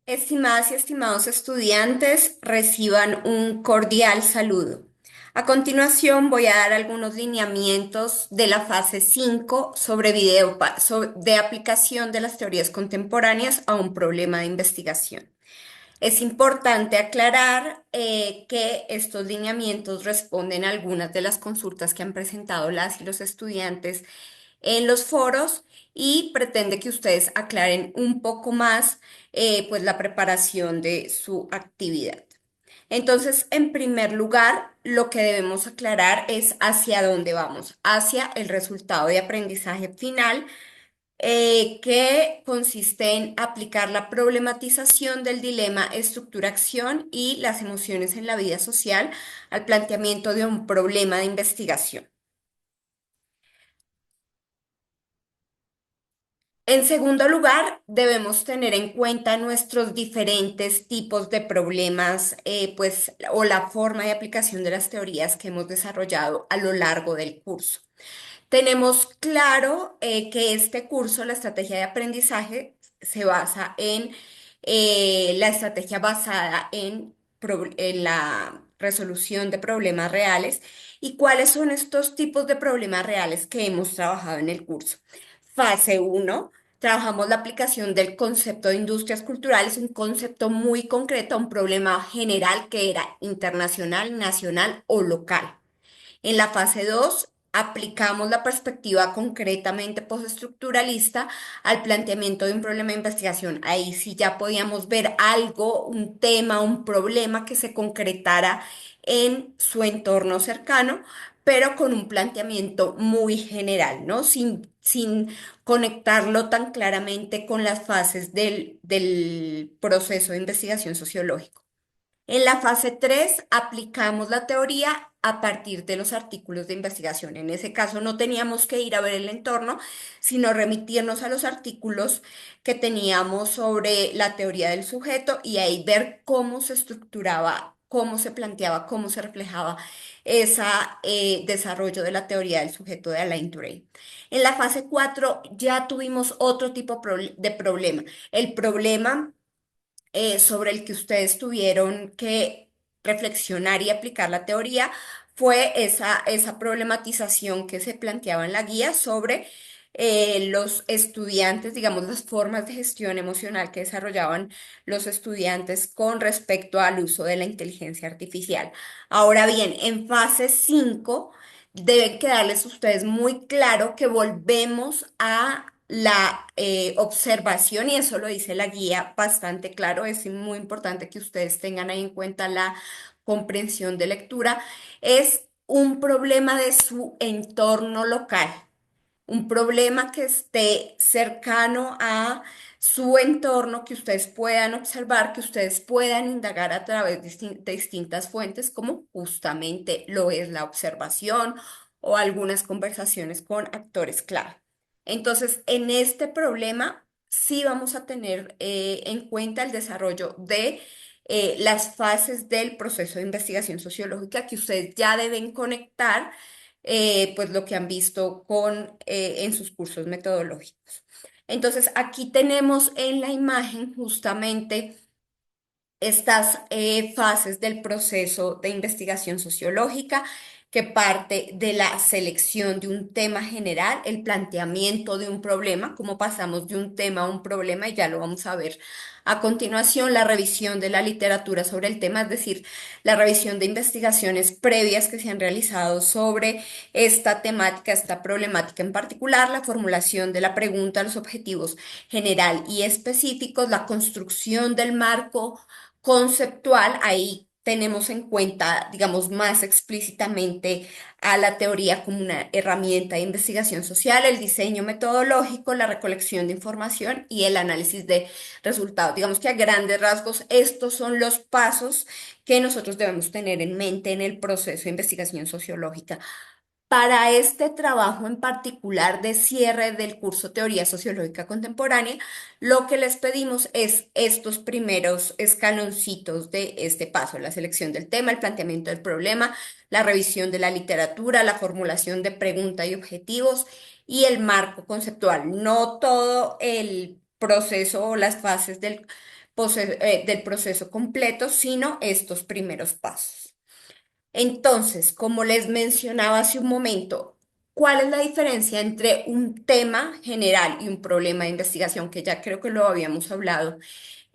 Estimadas y estimados estudiantes, reciban un cordial saludo. A continuación voy a dar algunos lineamientos de la fase 5 sobre de aplicación de las teorías contemporáneas a un problema de investigación. Es importante aclarar que estos lineamientos responden a algunas de las consultas que han presentado las y los estudiantes en los foros y pretende que ustedes aclaren un poco más pues la preparación de su actividad. Entonces, en primer lugar, lo que debemos aclarar es hacia dónde vamos, hacia el resultado de aprendizaje final, que consiste en aplicar la problematización del dilema estructura-acción y las emociones en la vida social al planteamiento de un problema de investigación. En segundo lugar, debemos tener en cuenta nuestros diferentes tipos de problemas, pues, o la forma de aplicación de las teorías que hemos desarrollado a lo largo del curso. Tenemos claro que este curso, la estrategia de aprendizaje, se basa en la estrategia basada en la resolución de problemas reales. ¿Y cuáles son estos tipos de problemas reales que hemos trabajado en el curso? Fase uno, trabajamos la aplicación del concepto de industrias culturales, un concepto muy concreto a un problema general que era internacional, nacional o local. En la fase 2 aplicamos la perspectiva concretamente postestructuralista al planteamiento de un problema de investigación. Ahí sí ya podíamos ver algo, un tema, un problema que se concretara en su entorno cercano, pero con un planteamiento muy general, ¿no? Sin conectarlo tan claramente con las fases del proceso de investigación sociológico. En la fase 3 aplicamos la teoría a partir de los artículos de investigación. En ese caso no teníamos que ir a ver el entorno, sino remitirnos a los artículos que teníamos sobre la teoría del sujeto y ahí ver cómo se estructuraba, cómo se planteaba, cómo se reflejaba ese desarrollo de la teoría del sujeto de Alain Touré. En la fase 4 ya tuvimos otro tipo de problema. El problema sobre el que ustedes tuvieron que reflexionar y aplicar la teoría fue esa problematización que se planteaba en la guía sobre los estudiantes, digamos, las formas de gestión emocional que desarrollaban los estudiantes con respecto al uso de la inteligencia artificial. Ahora bien, en fase 5 deben quedarles ustedes muy claro que volvemos a la observación, y eso lo dice la guía bastante claro. Es muy importante que ustedes tengan ahí en cuenta la comprensión de lectura. Es un problema de su entorno local, un problema que esté cercano a su entorno, que ustedes puedan observar, que ustedes puedan indagar a través de distintas fuentes, como justamente lo es la observación o algunas conversaciones con actores clave. Entonces, en este problema sí vamos a tener en cuenta el desarrollo de las fases del proceso de investigación sociológica que ustedes ya deben conectar, pues lo que han visto en sus cursos metodológicos. Entonces, aquí tenemos en la imagen justamente estas fases del proceso de investigación sociológica, que parte de la selección de un tema general, el planteamiento de un problema, cómo pasamos de un tema a un problema, y ya lo vamos a ver a continuación. La revisión de la literatura sobre el tema, es decir, la revisión de investigaciones previas que se han realizado sobre esta temática, esta problemática en particular, la formulación de la pregunta, los objetivos general y específicos, la construcción del marco conceptual. Ahí tenemos en cuenta, digamos, más explícitamente a la teoría como una herramienta de investigación social, el diseño metodológico, la recolección de información y el análisis de resultados. Digamos que a grandes rasgos estos son los pasos que nosotros debemos tener en mente en el proceso de investigación sociológica. Para este trabajo en particular de cierre del curso Teoría Sociológica Contemporánea, lo que les pedimos es estos primeros escaloncitos de este paso: la selección del tema, el planteamiento del problema, la revisión de la literatura, la formulación de preguntas y objetivos y el marco conceptual. No todo el proceso o las fases del del proceso completo, sino estos primeros pasos. Entonces, como les mencionaba hace un momento, ¿cuál es la diferencia entre un tema general y un problema de investigación? Que ya creo que lo habíamos hablado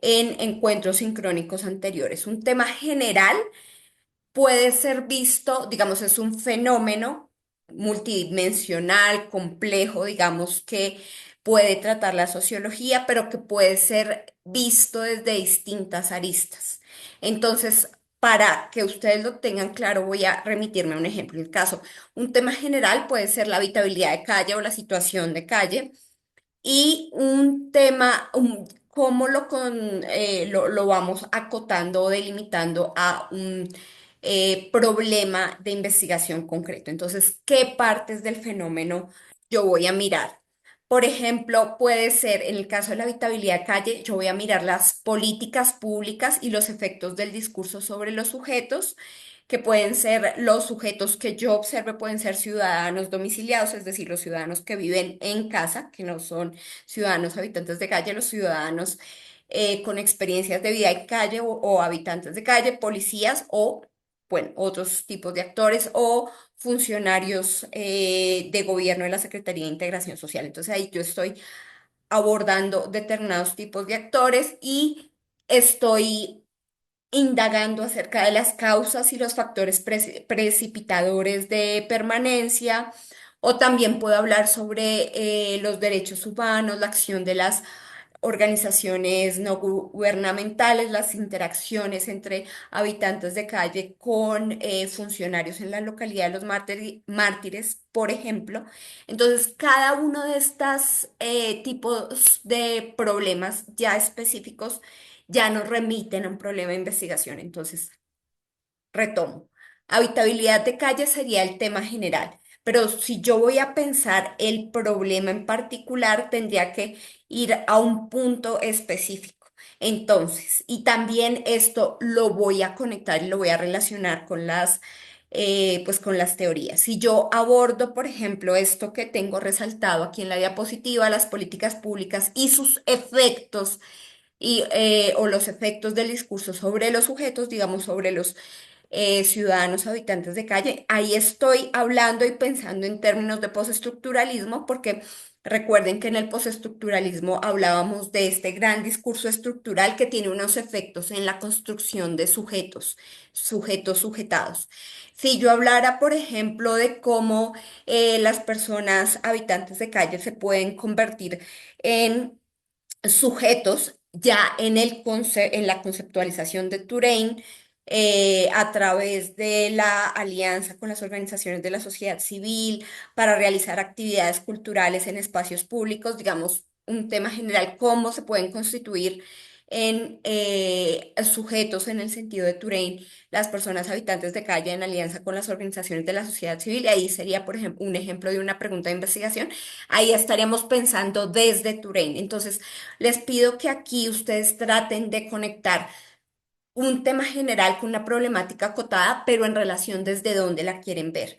en encuentros sincrónicos anteriores. Un tema general puede ser visto, digamos, es un fenómeno multidimensional, complejo, digamos, que puede tratar la sociología, pero que puede ser visto desde distintas aristas. Entonces, para que ustedes lo tengan claro, voy a remitirme a un ejemplo. En el caso, un tema general puede ser la habitabilidad de calle o la situación de calle y un tema, cómo lo vamos acotando o delimitando a un problema de investigación concreto. Entonces, ¿qué partes del fenómeno yo voy a mirar? Por ejemplo, puede ser, en el caso de la habitabilidad de calle, yo voy a mirar las políticas públicas y los efectos del discurso sobre los sujetos, que pueden ser los sujetos que yo observe, pueden ser ciudadanos domiciliados, es decir, los ciudadanos que viven en casa, que no son ciudadanos habitantes de calle, los ciudadanos con experiencias de vida en calle o habitantes de calle, policías o, bueno, otros tipos de actores o funcionarios de gobierno de la Secretaría de Integración Social. Entonces ahí yo estoy abordando determinados tipos de actores y estoy indagando acerca de las causas y los factores precipitadores de permanencia, o también puedo hablar sobre los derechos humanos, la acción de las organizaciones no gubernamentales, las interacciones entre habitantes de calle con funcionarios en la localidad de los mártires, por ejemplo. Entonces, cada uno de estos tipos de problemas ya específicos ya nos remiten a un problema de investigación. Entonces, retomo. Habitabilidad de calle sería el tema general, pero si yo voy a pensar el problema en particular, tendría que ir a un punto específico. Entonces, y también esto lo voy a conectar y lo voy a relacionar con pues con las teorías. Si yo abordo, por ejemplo, esto que tengo resaltado aquí en la diapositiva, las políticas públicas y sus efectos o los efectos del discurso sobre los sujetos, digamos, sobre los ciudadanos habitantes de calle. Ahí estoy hablando y pensando en términos de postestructuralismo, porque recuerden que en el postestructuralismo hablábamos de este gran discurso estructural que tiene unos efectos en la construcción de sujetos sujetados. Si yo hablara, por ejemplo, de cómo las personas habitantes de calle se pueden convertir en sujetos ya en la conceptualización de Touraine, a través de la alianza con las organizaciones de la sociedad civil para realizar actividades culturales en espacios públicos, digamos, un tema general, cómo se pueden constituir en sujetos en el sentido de Touraine las personas habitantes de calle en alianza con las organizaciones de la sociedad civil. Y ahí sería, por ejemplo, un ejemplo de una pregunta de investigación. Ahí estaríamos pensando desde Touraine. Entonces, les pido que aquí ustedes traten de conectar un tema general con una problemática acotada, pero en relación desde dónde la quieren ver.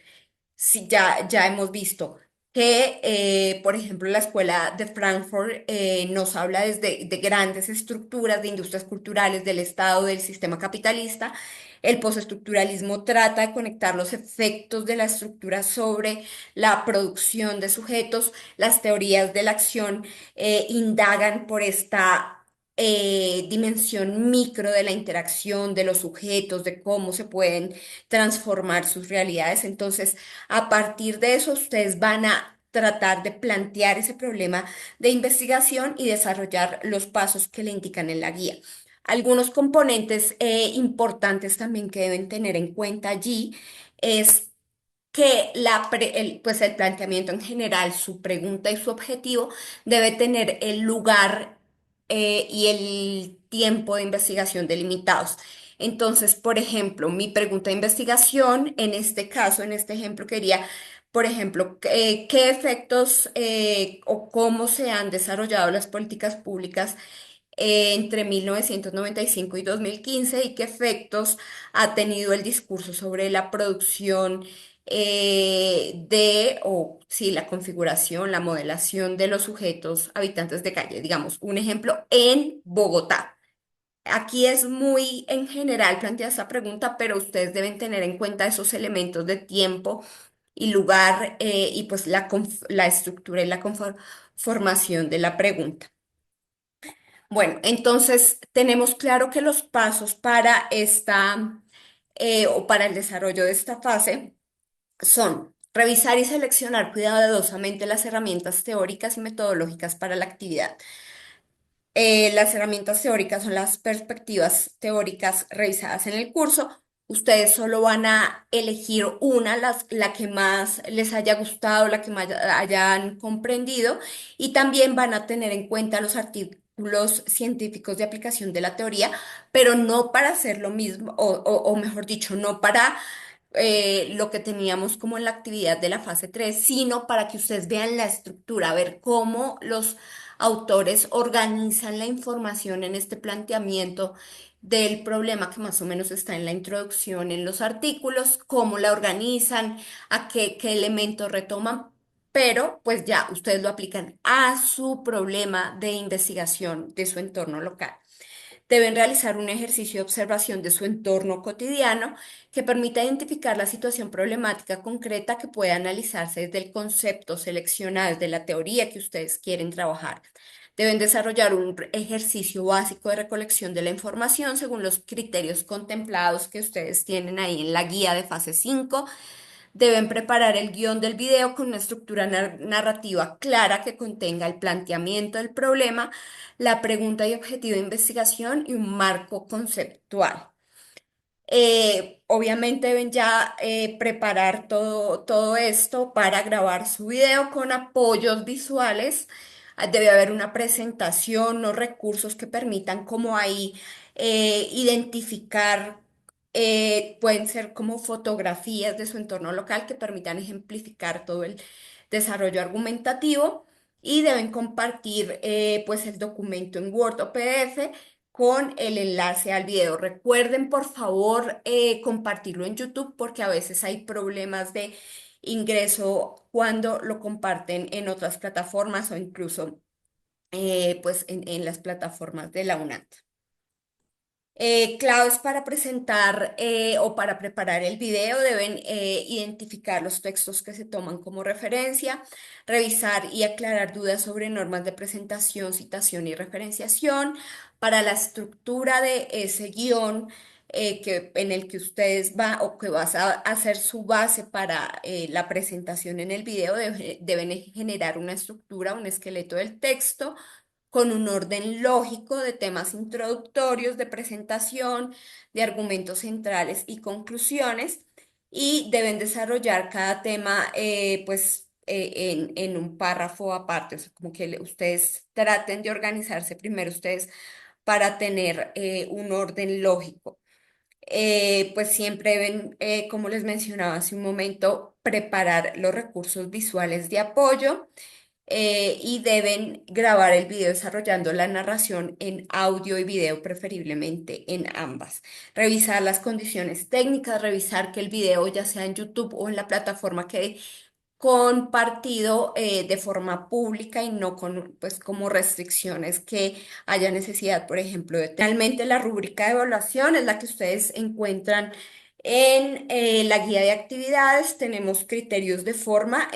Sí, ya hemos visto que, por ejemplo, la Escuela de Frankfurt nos habla desde de grandes estructuras de industrias culturales del Estado, del sistema capitalista. El postestructuralismo trata de conectar los efectos de la estructura sobre la producción de sujetos. Las teorías de la acción indagan por esta dimensión micro de la interacción de los sujetos, de cómo se pueden transformar sus realidades. Entonces, a partir de eso, ustedes van a tratar de plantear ese problema de investigación y desarrollar los pasos que le indican en la guía. Algunos componentes importantes también que deben tener en cuenta allí es que pues el planteamiento en general, su pregunta y su objetivo debe tener el lugar y el tiempo de investigación delimitados. Entonces, por ejemplo, mi pregunta de investigación en este caso, en este ejemplo, quería, por ejemplo, qué efectos o cómo se han desarrollado las políticas públicas entre 1995 y 2015 y qué efectos ha tenido el discurso sobre la producción o sí, la configuración, la modelación de los sujetos habitantes de calle. Digamos, un ejemplo en Bogotá. Aquí es muy en general planteada esta pregunta, pero ustedes deben tener en cuenta esos elementos de tiempo y lugar y pues la estructura y la conformación de la pregunta. Bueno, entonces tenemos claro que los pasos para esta o para el desarrollo de esta fase son revisar y seleccionar cuidadosamente las herramientas teóricas y metodológicas para la actividad. Las herramientas teóricas son las perspectivas teóricas revisadas en el curso. Ustedes solo van a elegir una, la que más les haya gustado, la que más hayan comprendido, y también van a tener en cuenta los artículos científicos de aplicación de la teoría, pero no para hacer lo mismo, o mejor dicho, no para lo que teníamos como en la actividad de la fase 3, sino para que ustedes vean la estructura, ver cómo los autores organizan la información en este planteamiento del problema que más o menos está en la introducción, en los artículos, cómo la organizan, a qué elementos retoman, pero pues ya ustedes lo aplican a su problema de investigación de su entorno local. Deben realizar un ejercicio de observación de su entorno cotidiano que permita identificar la situación problemática concreta que puede analizarse desde el concepto seleccionado, desde la teoría que ustedes quieren trabajar. Deben desarrollar un ejercicio básico de recolección de la información según los criterios contemplados que ustedes tienen ahí en la guía de fase 5. Deben preparar el guión del video con una estructura narrativa clara que contenga el planteamiento del problema, la pregunta y objetivo de investigación y un marco conceptual. Obviamente deben ya preparar todo esto para grabar su video con apoyos visuales. Debe haber una presentación, los recursos que permitan como ahí identificar, pueden ser como fotografías de su entorno local que permitan ejemplificar todo el desarrollo argumentativo y deben compartir pues el documento en Word o PDF con el enlace al video. Recuerden, por favor, compartirlo en YouTube porque a veces hay problemas de ingreso cuando lo comparten en otras plataformas o incluso pues en las plataformas de la UNAM. Claves para presentar o para preparar el video deben identificar los textos que se toman como referencia, revisar y aclarar dudas sobre normas de presentación, citación y referenciación. Para la estructura de ese guión en el que ustedes va o que vas a hacer su base para la presentación en el video, deben generar una estructura, un esqueleto del texto con un orden lógico de temas introductorios, de presentación, de argumentos centrales y conclusiones, y deben desarrollar cada tema pues en un párrafo aparte, o sea, como que ustedes traten de organizarse primero ustedes para tener un orden lógico. Pues siempre deben, como les mencionaba hace un momento, preparar los recursos visuales de apoyo y deben grabar el video desarrollando la narración en audio y video, preferiblemente en ambas. Revisar las condiciones técnicas, revisar que el video ya sea en YouTube o en la plataforma que compartido de forma pública y no con pues como restricciones que haya necesidad, por ejemplo, de finalmente la rúbrica de evaluación es la que ustedes encuentran en la guía de actividades. Tenemos criterios de forma,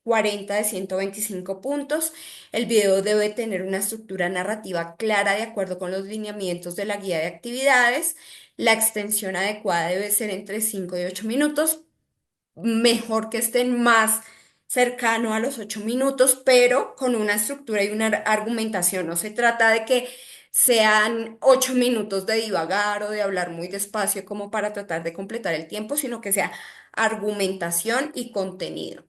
40 de 125 puntos. El video debe tener una estructura narrativa clara de acuerdo con los lineamientos de la guía de actividades. La extensión adecuada debe ser entre 5 y 8 minutos, mejor que estén más cercano a los 8 minutos, pero con una estructura y una argumentación. No se trata de que sean 8 minutos de divagar o de hablar muy despacio como para tratar de completar el tiempo, sino que sea argumentación y contenido.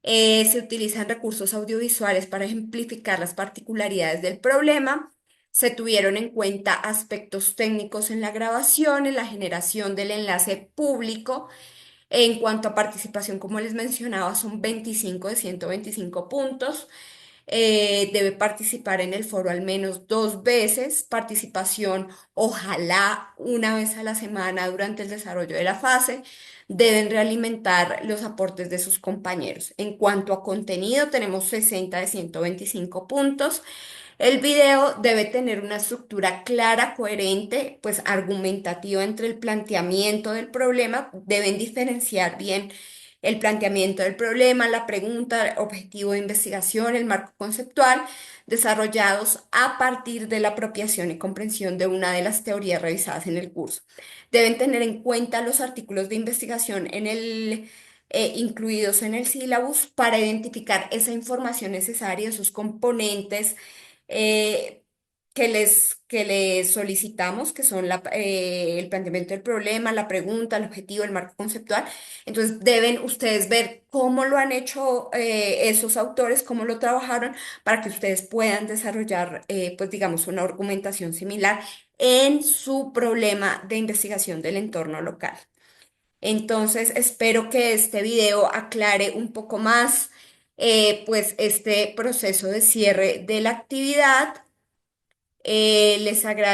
Se utilizan recursos audiovisuales para ejemplificar las particularidades del problema. Se tuvieron en cuenta aspectos técnicos en la grabación, en la generación del enlace público. En cuanto a participación, como les mencionaba, son 25 de 125 puntos. Debe participar en el foro al menos 2 veces. Participación, ojalá una vez a la semana durante el desarrollo de la fase. Deben realimentar los aportes de sus compañeros. En cuanto a contenido, tenemos 60 de 125 puntos. El video debe tener una estructura clara, coherente, pues argumentativa entre el planteamiento del problema. Deben diferenciar bien el planteamiento del problema, la pregunta, el objetivo de investigación, el marco conceptual, desarrollados a partir de la apropiación y comprensión de una de las teorías revisadas en el curso. Deben tener en cuenta los artículos de investigación incluidos en el sílabus para identificar esa información necesaria, esos componentes eh, que les solicitamos, que son el planteamiento del problema, la pregunta, el objetivo, el marco conceptual. Entonces, deben ustedes ver cómo lo han hecho esos autores, cómo lo trabajaron, para que ustedes puedan desarrollar, pues digamos, una argumentación similar en su problema de investigación del entorno local. Entonces, espero que este video aclare un poco más, pues, este proceso de cierre de la actividad. Les agradezco.